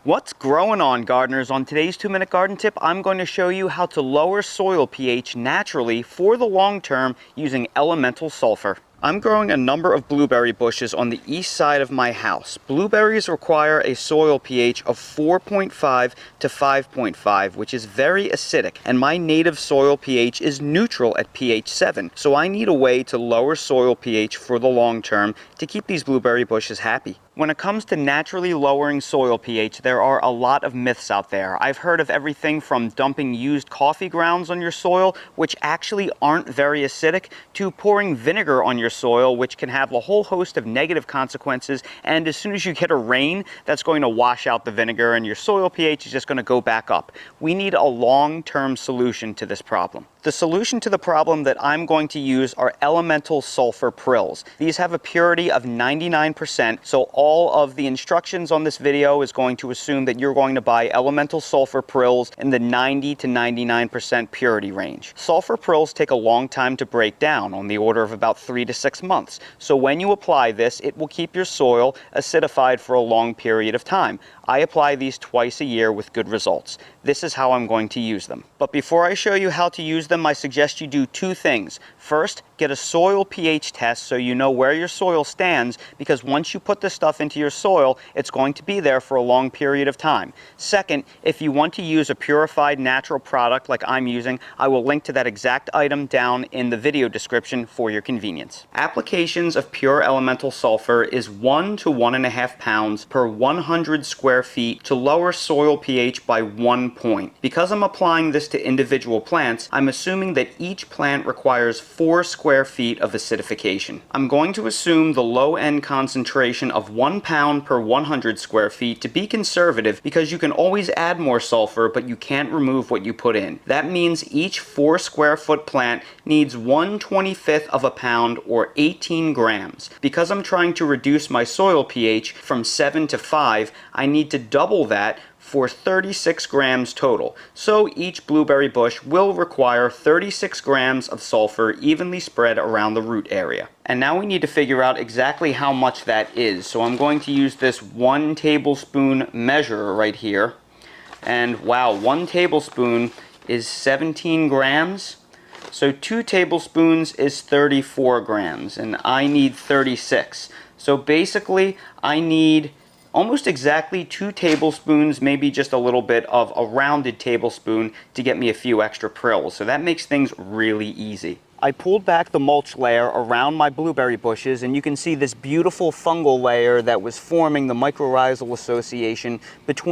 What's growing on, gardeners? On today's 2-minute garden tip, I'm going to show you how to lower soil pH naturally for the long term using elemental sulfur. I'm growing a number of blueberry bushes on the east side of my house. Blueberries require a soil pH of 4.5 to 5.5, which is very acidic, and my native soil pH is neutral at pH 7. So I need a way to lower soil pH for the long term to keep these blueberry bushes happy. When it comes to naturally lowering soil pH, there are a lot of myths out there. I've heard of everything from dumping used coffee grounds on your soil, which actually aren't very acidic, to pouring vinegar on your soil, which can have a whole host of negative consequences, and as soon as you get a rain, that's going to wash out the vinegar and your soil pH is just going to go back up. We need a long-term solution to this problem. The solution to the problem that I'm going to use are elemental sulfur prills. These have a purity of 99%, so all of the instructions on this video is going to assume that you're going to buy elemental sulfur prills in the 90 to 99% purity range. Sulfur prills take a long time to break down, on the order of about 3 to 6 months. So when you apply this, it will keep your soil acidified for a long period of time. I apply these twice a year with good results. This is how I'm going to use them. But before I show you how to use them, I suggest you do two things. First, get a soil pH test so you know where your soil stands, because once you put this stuff into your soil, it's going to be there for a long period of time. Second, if you want to use a purified natural product like I'm using, I will link to that exact item down in the video description for your convenience. Applications of pure elemental sulfur is 1 to 1.5 pounds per 100 square feet to lower soil pH by 1 point. Because I'm applying this to individual plants, I'm assuming that each plant requires 4 square feet of acidification. I'm going to assume the low end concentration of 1 pound per 100 square feet to be conservative, because you can always add more sulfur, but you can't remove what you put in. That means each 4 square foot plant needs 1/25 of a pound, or 18 grams. Because I'm trying to reduce my soil pH from 7 to 5, I need to double that for 36 grams total. So each blueberry bush will require 36 grams of sulfur evenly spread around the root area. And now we need to figure out exactly how much that is. So I'm going to use this 1 tablespoon measure right here. And wow, 1 tablespoon is 17 grams. So 2 tablespoons is 34 grams, and I need 36. So basically, I need almost exactly 2 tablespoons, maybe just a little bit of a rounded tablespoon to get me a few extra prills. So that makes things really easy. I pulled back the mulch layer around my blueberry bushes, and you can see this beautiful fungal layer that was forming the mycorrhizal association between